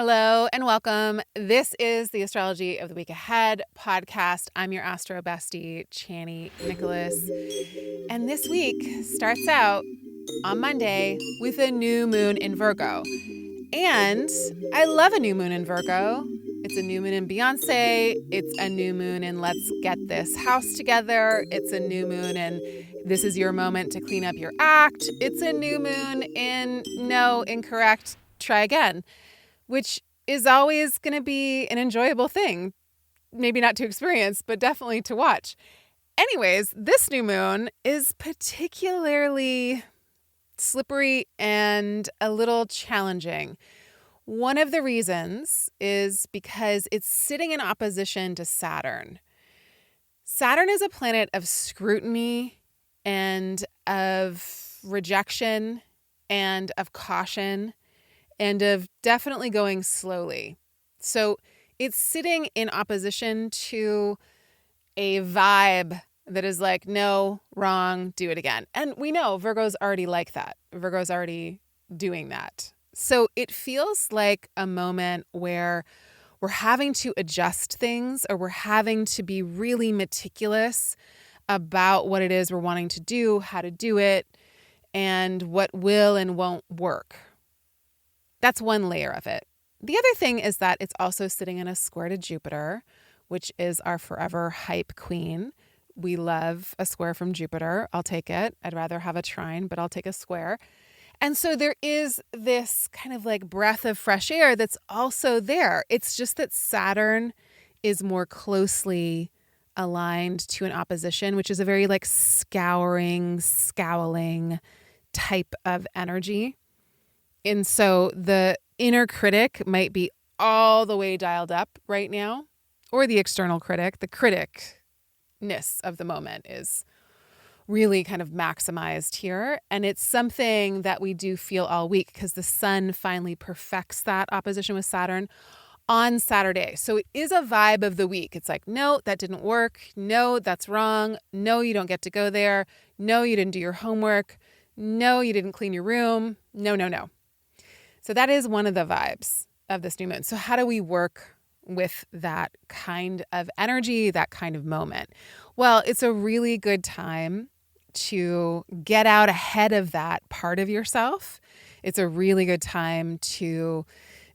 Hello and welcome. This is the Astrology of the Week Ahead podcast. I'm your astro bestie, Chani Nicholas. And this week starts out on Monday with a new moon in Virgo. And I love a new moon in Virgo. It's a new moon in Beyonce. It's a new moon in Let's Get This House Together. It's a new moon in This Is Your Moment to Clean Up Your Act. It's a new moon in No, Incorrect, Try Again, which is always going to be an enjoyable thing. Maybe not to experience, but definitely to watch. Anyways, this new moon is particularly slippery and a little challenging. One of the reasons is because it's sitting in opposition to Saturn. Saturn is a planet of scrutiny and of rejection and of caution and of definitely going slowly. So it's sitting in opposition to a vibe that is like, no, wrong, do it again. And we know Virgo's already like that. Virgo's already doing that. So it feels like a moment where we're having to adjust things, or we're having to be really meticulous about what it is we're wanting to do, how to do it, and what will and won't work. That's one layer of it. The other thing is that it's also sitting in a square to Jupiter, which is our forever hype queen. We love a square from Jupiter. I'll take it. I'd rather have a trine, but I'll take a square. And so there is this kind of like breath of fresh air that's also there. It's just that Saturn is more closely aligned to an opposition, which is a very like scouring, scowling type of energy. And so the inner critic might be all the way dialed up right now, or the external critic. The criticness of the moment is really kind of maximized here. And it's something that we do feel all week because the sun finally perfects that opposition with Saturn on Saturday. So it is a vibe of the week. It's like, no, that didn't work. No, that's wrong. No, you don't get to go there. No, you didn't do your homework. No, you didn't clean your room. No, no, no. So that is one of the vibes of this new moon. So how do we work with that kind of energy, that kind of moment? Well, it's a really good time to get out ahead of that part of yourself. It's a really good time to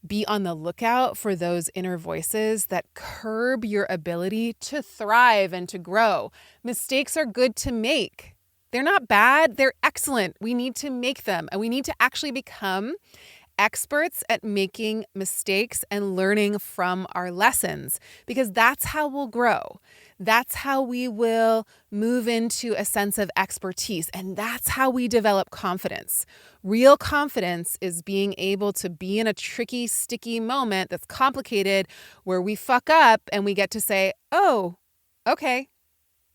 be on the lookout for those inner voices that curb your ability to thrive and to grow. Mistakes are good to make. They're not bad. They're excellent. We need to make them, and we need to actually become experts at making mistakes and learning from our lessons, because that's how we'll grow. That's how we will move into a sense of expertise, and that's how we develop confidence. Real confidence is being able to be in a tricky, sticky moment that's complicated, where we fuck up and we get to say, oh, okay,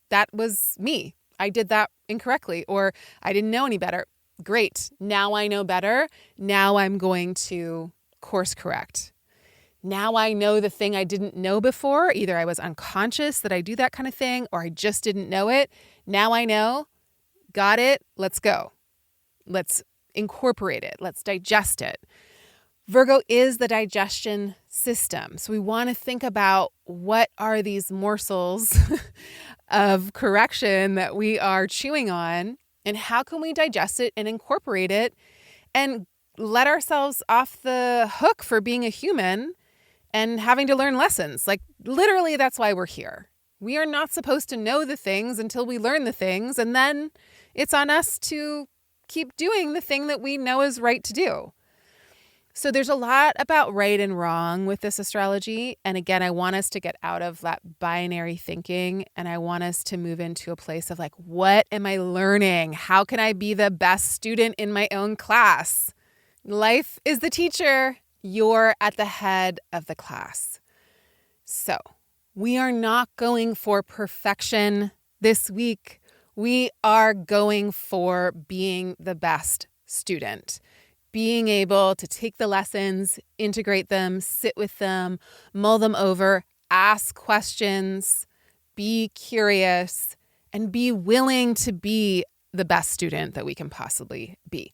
that was me. I did that incorrectly, or I didn't know any better. Great. Now I know better. Now I'm going to course correct. Now I know the thing I didn't know before. Either I was unconscious that I do that kind of thing, or I just didn't know it. Now I know. Got it. Let's go. Let's incorporate it. Let's digest it. Virgo is the digestion system. So we want to think about, what are these morsels of correction that we are chewing on? And how can we digest it and incorporate it and let ourselves off the hook for being a human and having to learn lessons? Like, literally, that's why we're here. We are not supposed to know the things until we learn the things. And then it's on us to keep doing the thing that we know is right to do. So there's a lot about right and wrong with this astrology. And again, I want us to get out of that binary thinking, and I want us to move into a place of like, what am I learning? How can I be the best student in my own class? Life is the teacher. You're at the head of the class. So we are not going for perfection this week. We are going for being the best student. Being able to take the lessons, integrate them, sit with them, mull them over, ask questions, be curious, and be willing to be the best student that we can possibly be.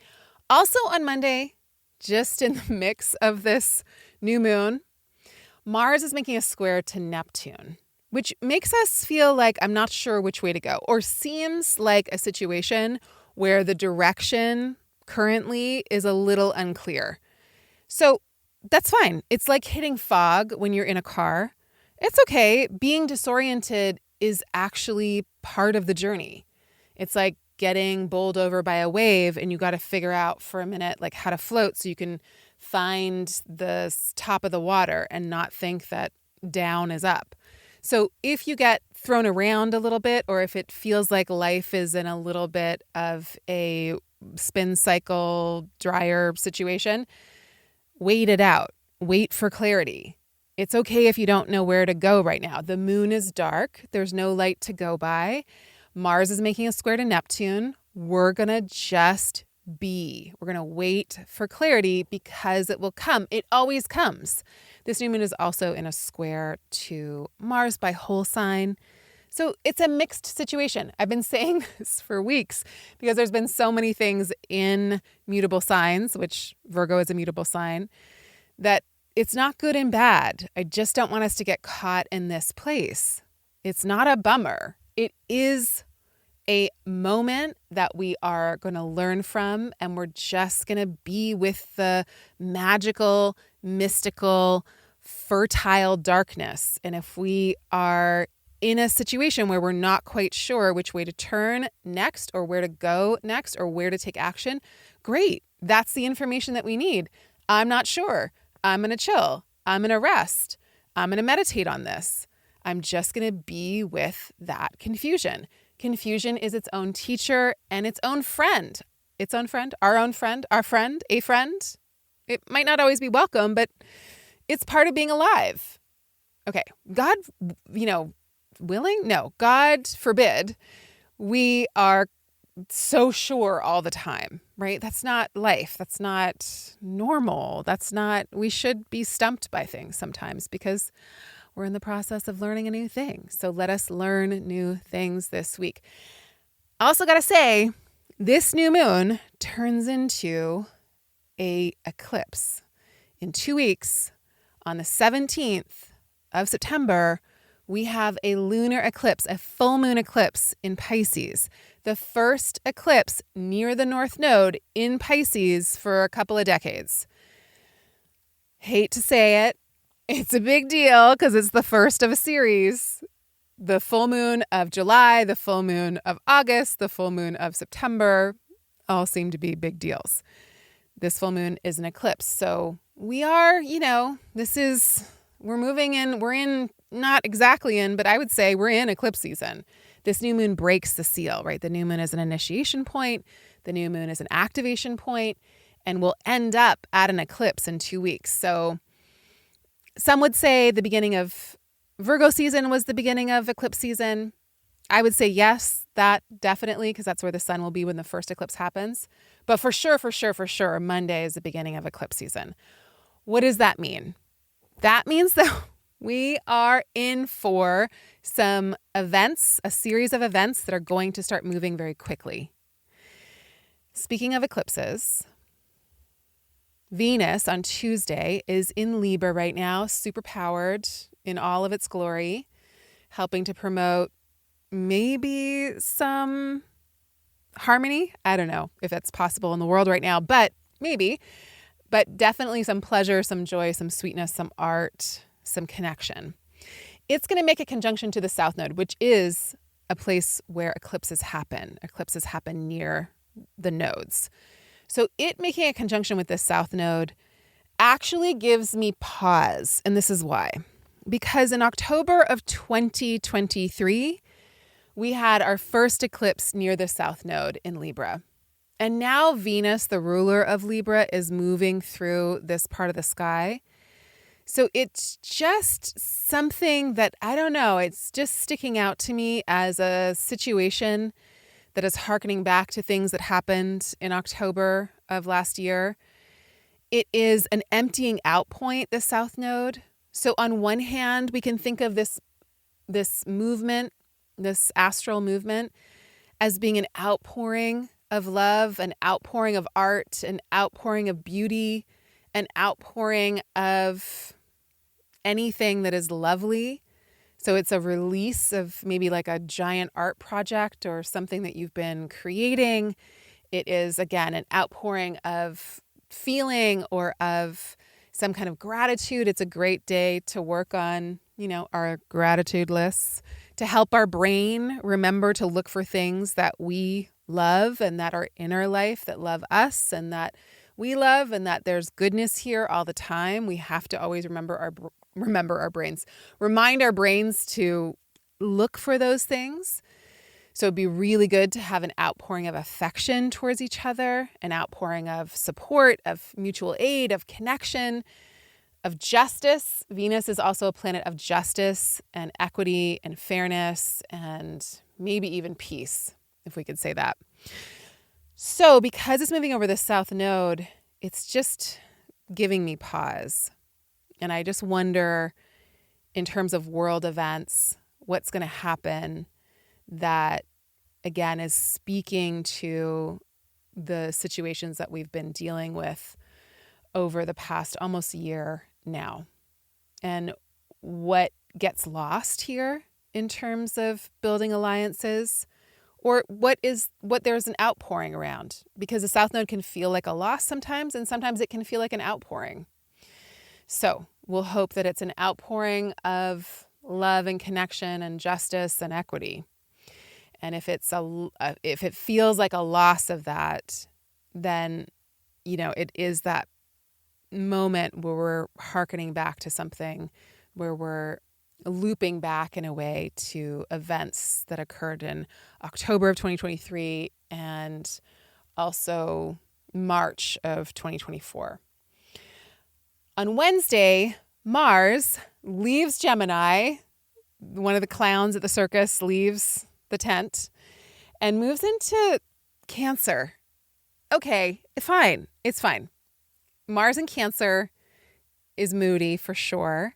Also on Monday, just in the mix of this new moon. Mars is making a square to Neptune, which makes us feel like I'm not sure which way to go, or seems like a situation where the direction currently is a little unclear. So that's fine. It's like hitting fog when you're in a car. It's okay. Being disoriented is actually part of the journey. It's like getting bowled over by a wave and you got to figure out for a minute like how to float so you can find the top of the water and not think that down is up. So if you get thrown around a little bit, or if it feels like life is in a little bit of a spin cycle dryer situation, wait it out. Wait for clarity. It's okay if you don't know where to go right now. The moon is dark. There's no light to go by. Mars is making a square to Neptune. We're going to just be. We're going to wait for clarity because it will come. It always comes. This new moon is also in a square to Mars by whole sign. So it's a mixed situation. I've been saying this for weeks because there's been so many things in mutable signs, which Virgo is a mutable sign, that it's not good and bad. I just don't want us to get caught in this place. It's not a bummer. It is a moment that we are going to learn from, and we're just going to be with the magical, mystical, fertile darkness. And if we are in a situation where we're not quite sure which way to turn next, or where to go next, or where to take action, great. That's the information that we need. I'm not sure. I'm going to chill. I'm going to rest. I'm going to meditate on this. I'm just going to be with that confusion. Confusion is its own teacher and its own friend. Its own friend, our friend, a friend. It might not always be welcome, but it's part of being alive. Okay, God, willing? No, God forbid we are so sure all the time, right? That's not life. That's not normal. We should be stumped by things sometimes because we're in the process of learning a new thing. So let us learn new things this week. I also got to say, this new moon turns into a eclipse. In 2 weeks, on the 17th of September, we have a lunar eclipse, a full moon eclipse in Pisces. The first eclipse near the North Node in Pisces for a couple of decades. Hate to say it. It's a big deal because it's the first of a series. The full moon of July, the full moon of August, the full moon of September all seem to be big deals. This full moon is an eclipse. So we are, we're moving in, we're in, not exactly in, but I would say we're in eclipse season. This new moon breaks the seal, right? The new moon is an initiation point. The new moon is an activation point, and we'll end up at an eclipse in 2 weeks. So some would say the beginning of Virgo season was the beginning of eclipse season. I would say yes, that definitely, because that's where the sun will be when the first eclipse happens. But for sure, Monday is the beginning of eclipse season. What does that mean? That means that we are in for some events, a series of events that are going to start moving very quickly. Speaking of eclipses, Venus on Tuesday is in Libra right now, super powered in all of its glory, helping to promote maybe some harmony. I don't know if that's possible in the world right now, but maybe. But definitely some pleasure, some joy, some sweetness, some art, some connection. It's going to make a conjunction to the South Node, which is a place where eclipses happen. Eclipses happen near the nodes. So it making a conjunction with this South Node actually gives me pause. And this is why. Because in October of 2023, we had our first eclipse near the South Node in Libra. And now Venus, the ruler of Libra, is moving through this part of the sky. So it's just something that, I don't know, it's just sticking out to me as a situation that is hearkening back to things that happened in October of last year. It is an emptying out point, the South Node. So on one hand, we can think of this movement, this astral movement, as being an outpouring of love, an outpouring of art, an outpouring of beauty, an outpouring of anything that is lovely. So it's a release of maybe like a giant art project or something that you've been creating. It is, again, an outpouring of feeling or of some kind of gratitude. It's a great day to work on, our gratitude lists, to help our brain remember to look for things that we love and that are in our life, that love us and that we love, and that there's goodness here all the time. We have to always remind our brains to look for those things. So it'd be really good to have an outpouring of affection towards each other, an outpouring of support, of mutual aid, of connection, of justice. Venus is also a planet of justice and equity and fairness and maybe even peace, if we could say that. So because it's moving over the South Node, it's just giving me pause. And I just wonder, in terms of world events, what's going to happen that, again, is speaking to the situations that we've been dealing with over the past almost year now. And what gets lost here in terms of building alliances, or what there's an outpouring around, because the South Node can feel like a loss sometimes, and sometimes it can feel like an outpouring. So we'll hope that it's an outpouring of love and connection and justice and equity. And if if it feels like a loss of that, then, it is that moment where we're hearkening back to something, where we're looping back in a way to events that occurred in October of 2023 and also March of 2024. On Wednesday, Mars leaves Gemini. One of the clowns at the circus leaves the tent and moves into Cancer. Okay, fine. It's fine. Mars in Cancer is moody for sure.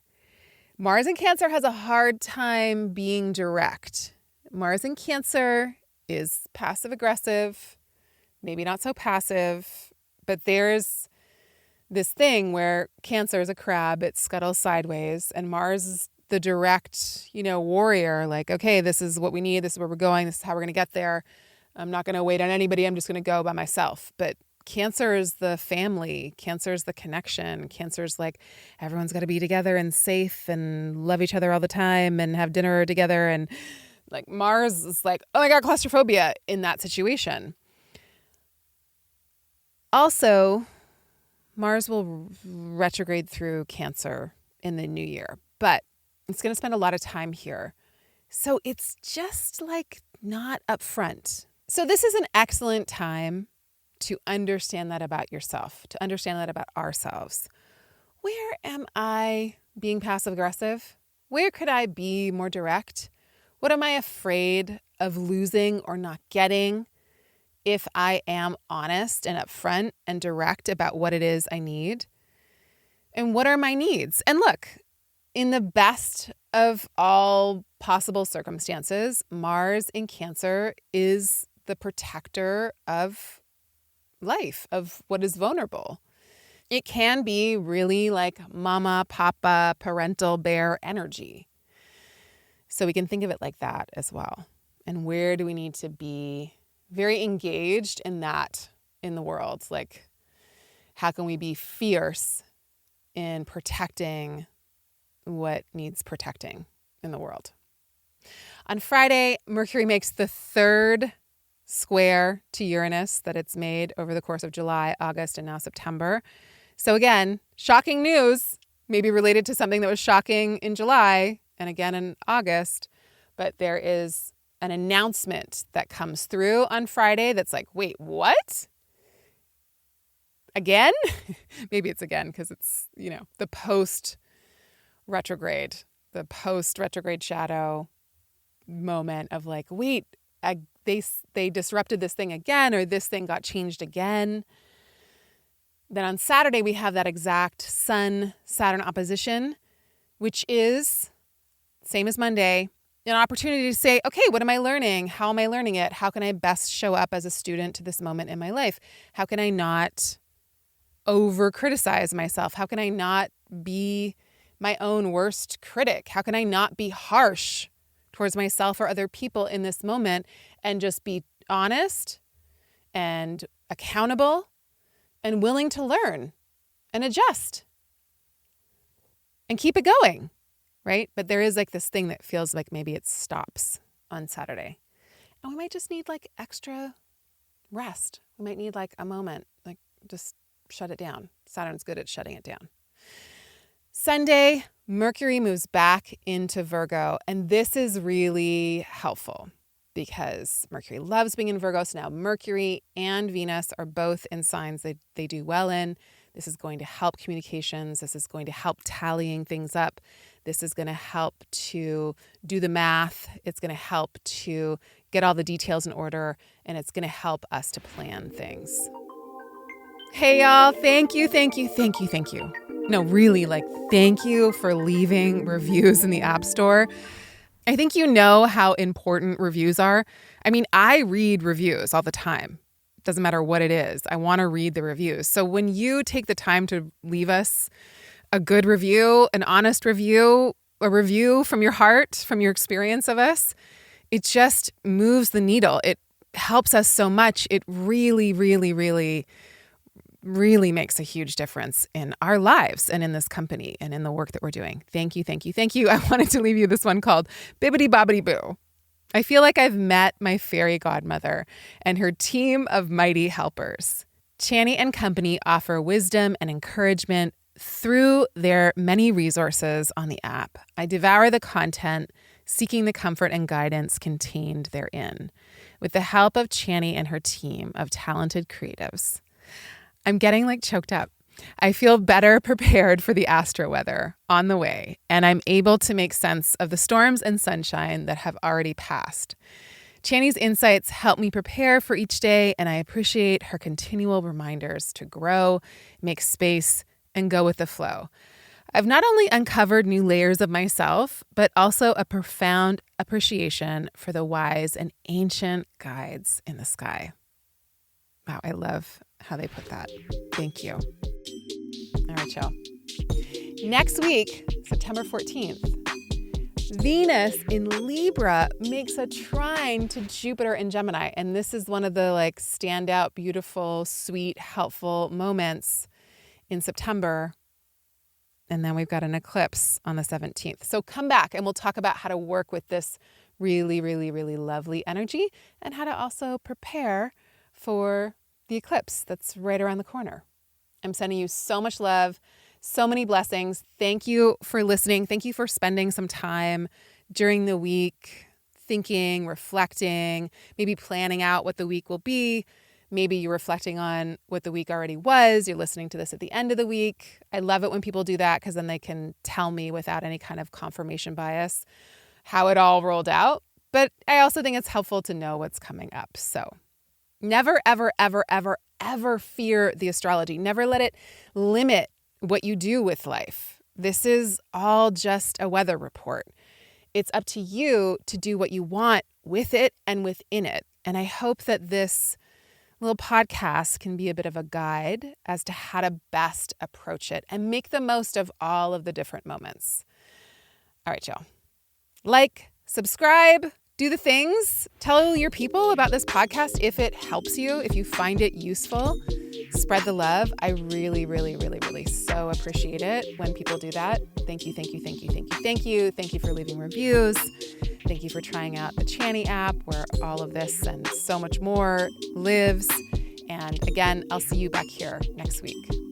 Mars in Cancer has a hard time being direct. Mars in Cancer is passive aggressive, maybe not so passive, but there's this thing where Cancer is a crab, it scuttles sideways, and Mars is the direct, warrior, like, okay, this is what we need, this is where we're going, this is how we're going to get there. I'm not going to wait on anybody, I'm just going to go by myself. But Cancer is the family. Cancer is the connection. Cancer is like, everyone's got to be together and safe and love each other all the time and have dinner together. And like Mars is like, oh my God, claustrophobia in that situation. Also, Mars will retrograde through Cancer in the new year, but it's going to spend a lot of time here. So it's just like not upfront. So this is an excellent time to understand that about yourself, to understand that about ourselves. Where am I being passive aggressive? Where could I be more direct? What am I afraid of losing or not getting if I am honest and upfront and direct about what it is I need? And what are my needs? And look, in the best of all possible circumstances, Mars in Cancer is the protector of life, of what is vulnerable. It can be really like mama, papa, parental bear energy. So we can think of it like that as well. And where do we need to be very engaged in that in the world? Like, how can we be fierce in protecting what needs protecting in the world? On Friday, Mercury makes the third square to Uranus that it's made over the course of July, August, and now September. So again, shocking news, maybe related to something that was shocking in July and again in August, but there is an announcement that comes through on Friday that's like, wait, what? Again? Maybe it's again because it's, the post-retrograde shadow moment of like, wait, they disrupted this thing again, or this thing got changed again. Then on Saturday, we have that exact Sun-Saturn opposition, which is, same as Monday, an opportunity to say, okay, what am I learning? How am I learning it? How can I best show up as a student to this moment in my life? How can I not over criticize myself? How can I not be my own worst critic? How can I not be harsh towards myself or other people in this moment and just be honest and accountable and willing to learn and adjust and keep it going, right? But there is like this thing that feels like maybe it stops on Saturday. And we might just need like extra rest. We might need like a moment, like just shut it down. Saturn's good at shutting it down. Sunday, Mercury moves back into Virgo, and this is really helpful because Mercury loves being in Virgo. So now Mercury and Venus are both in signs that they do well in. This is going to help communications. This is going to help tallying things up. This is going to help to do the math. It's going to help to get all the details in order, and it's going to help us to plan things. Hey, y'all. Thank you. No, really, like, thank you for leaving reviews in the App Store. I think you know how important reviews are. I mean, I read reviews all the time. Doesn't matter what it is. I want to read the reviews. So when you take the time to leave us a good review, an honest review, a review from your heart, from your experience of us, it just moves the needle. It helps us so much. It really, really, really, really makes a huge difference in our lives and in this company and in the work that we're doing. Thank you. I wanted to leave you this one called Bibbidi Bobbidi Boo. I feel like I've met my fairy godmother and her team of mighty helpers. Chani and company offer wisdom and encouragement through their many resources on the app. I devour the content, seeking the comfort and guidance contained therein. With the help of Chani and her team of talented creatives, I'm getting like choked up. I feel better prepared for the astro weather on the way, and I'm able to make sense of the storms and sunshine that have already passed. Chani's insights help me prepare for each day, and I appreciate her continual reminders to grow, make space, and go with the flow. I've not only uncovered new layers of myself, but also a profound appreciation for the wise and ancient guides in the sky. Wow, I love how they put that. Thank you. All right, y'all. Next week, September 14th, Venus in Libra makes a trine to Jupiter in Gemini. And this is one of the like standout, beautiful, sweet, helpful moments in September. And then we've got an eclipse on the 17th. So come back and we'll talk about how to work with this really, really, really lovely energy and how to also prepare for the eclipse that's right around the corner. I'm sending you so much love, so many blessings. Thank you for listening. Thank you for spending some time during the week, thinking, reflecting, maybe planning out what the week will be. Maybe you're reflecting on what the week already was. You're listening to this at the end of the week. I love it when people do that because then they can tell me without any kind of confirmation bias how it all rolled out. But I also think it's helpful to know what's coming up. So never, ever, ever, ever, ever fear the astrology. Never let it limit what you do with life. This is all just a weather report. It's up to you to do what you want with it and within it. And I hope that this little podcast can be a bit of a guide as to how to best approach it and make the most of all of the different moments. All right, y'all. Like, subscribe, do the things. Tell your people about this podcast if it helps you, if you find it useful. Spread the love. I really, really, really, really so appreciate it when people do that. Thank you. Thank you for leaving reviews. Thank you for trying out the Chani app where all of this and so much more lives. And again, I'll see you back here next week.